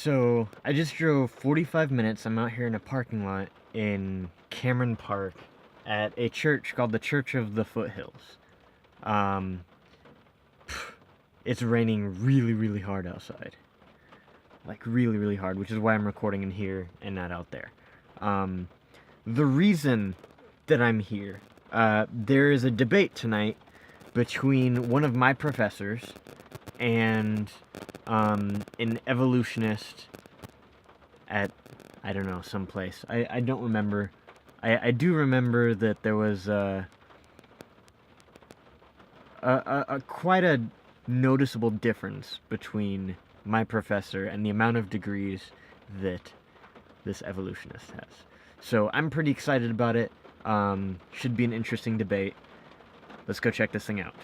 So I just drove 45 minutes. I'm out here in a parking lot in Cameron Park at a church called the Church of the Foothills. Um, it's raining really, really hard outside. Like really, really hard, which is why I'm recording in here and not out there. The reason that I'm here, there is a debate tonight between one of my professors and an evolutionist at, I don't know, someplace. I don't remember. I do remember that there was quite a noticeable difference between my professor and the amount of degrees that this evolutionist has. So I'm pretty excited about it. Should be an interesting debate. Let's go check this thing out.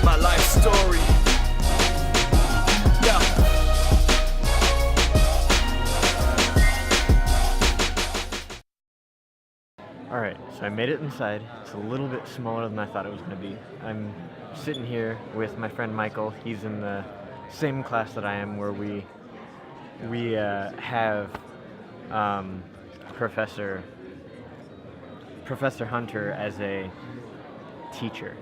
My life story. Yeah. Alright, so I made it inside. It's a little bit smaller than I thought it was going to be. I'm sitting here with my friend Michael. He's in the same class that I am, where we have Professor Hunter as a teacher.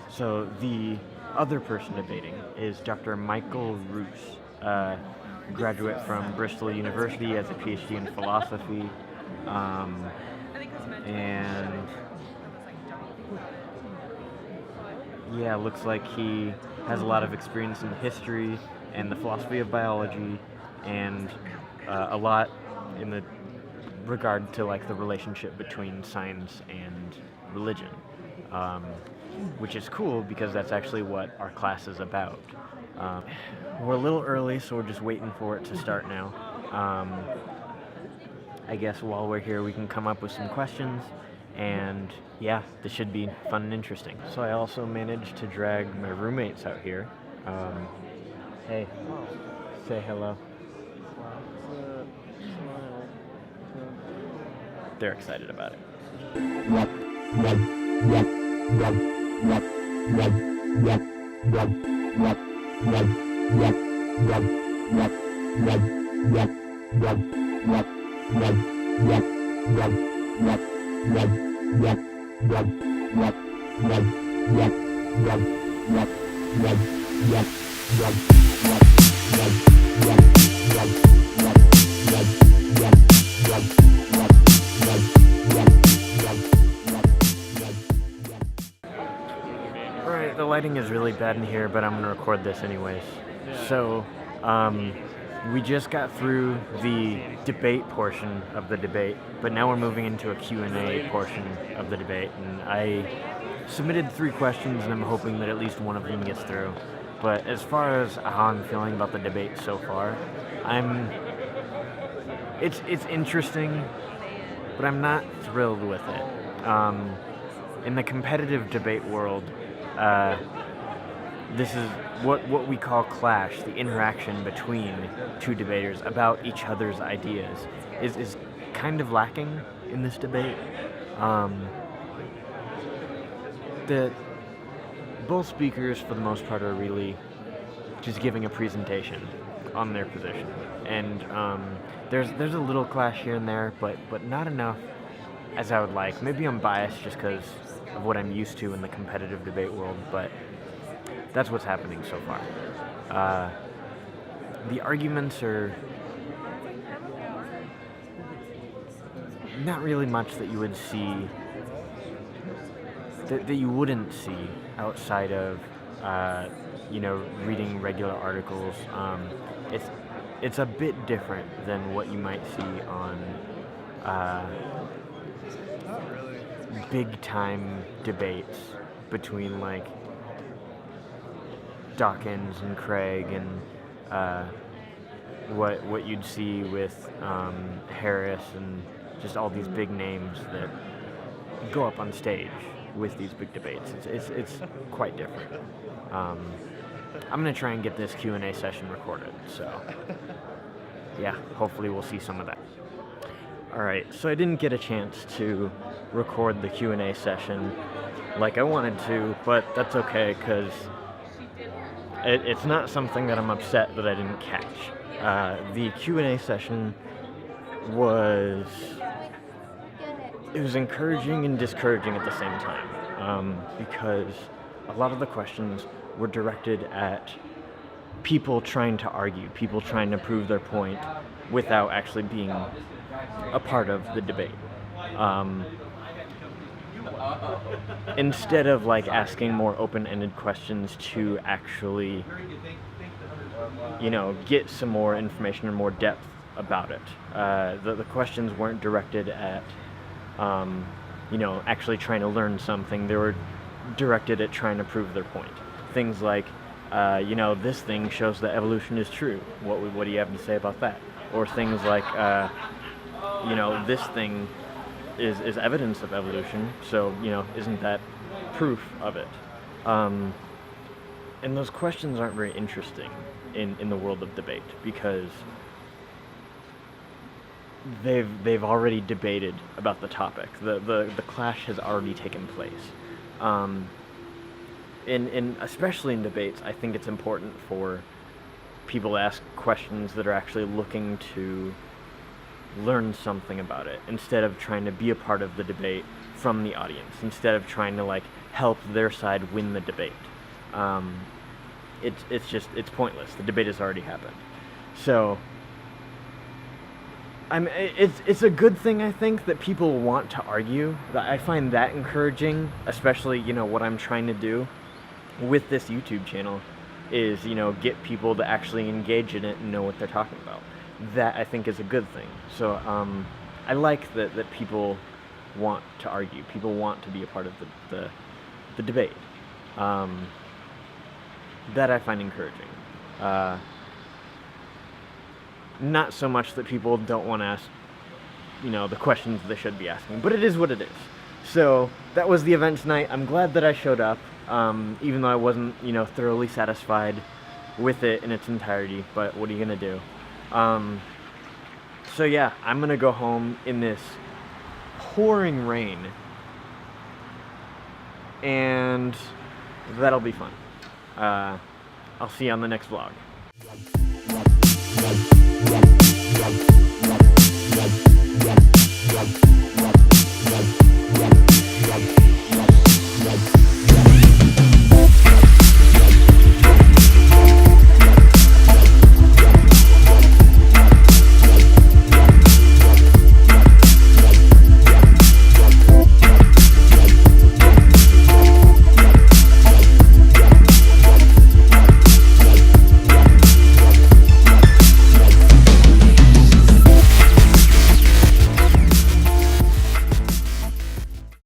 So the other person debating is Dr. Michael Roos, graduate from Bristol University, has a PhD in philosophy, and yeah, looks like he has a lot of experience in history and the philosophy of biology, and a lot in the regard to like the relationship between science and religion, which is cool because that's actually what our class is about. We're a little early, so we're just waiting for it to start now. I guess while we're here we can come up with some questions, and yeah, this should be fun and interesting. So I also managed to drag my roommates out here. Hey, say hello. They're excited about it. Alright, the lighting is really bad in here, but I'm going to record this anyways. So, we just got through the debate portion of the debate, but now we're moving into a Q&A portion of the debate, and I submitted 3 questions, and I'm hoping that at least one of them gets through. But as far as how I'm feeling about the debate so far, it's interesting, but I'm not thrilled with it. In the competitive debate world, this is what we call clash, the interaction between two debaters about each other's ideas, is kind of lacking in this debate. Both speakers, for the most part, are really just giving a presentation on their position, and there's a little clash here and there, but not enough as I would like. Maybe I'm biased just because of what I'm used to in the competitive debate world, but that's what's happening so far. The arguments are not really much that you would see, that you wouldn't see outside of, reading regular articles. It's a bit different than what you might see on big-time debates between, like, Dawkins and Craig, and what you'd see with Harris and just all these big names that go up on stage with these big debates. It's quite different. I'm gonna try and get this Q&A session recorded, so yeah, hopefully we'll see some of that. Alright, so I didn't get a chance to record the Q&A session like I wanted to, but that's okay, because it's not something that I'm upset that I didn't catch. The Q&A session was encouraging and discouraging at the same time, because a lot of the questions were directed at people trying to argue, people trying to prove their point without actually being a part of the debate. Instead of like asking more open-ended questions to actually, get some more information and more depth about it. The questions weren't directed at, actually trying to learn something. They were directed at trying to prove their point. Things like, this thing shows that evolution is true. What do you have to say about that? Or things like, this thing is evidence of evolution, so, isn't that proof of it? And those questions aren't very interesting in the world of debate, because they've already debated about the topic. The clash has already taken place. In especially in debates, I think it's important for people to ask questions that are actually looking to learn something about it, instead of trying to be a part of the debate from the audience, instead of trying to like help their side win the debate. It's pointless. The debate has already happened. So it's a good thing, I think, that people want to argue. I find that encouraging, especially, what I'm trying to do with this YouTube channel is, get people to actually engage in it and know what they're talking about. That, I think, is a good thing. So I like that people want to argue. People want to be a part of the debate. That I find encouraging. Not so much that people don't want to ask, the questions they should be asking, but it is what it is. So that was the event tonight. I'm glad that I showed up, even though I wasn't, thoroughly satisfied with it in its entirety, but what are you gonna do? So yeah, I'm gonna go home in this pouring rain, and that'll be fun. I'll see you on the next vlog.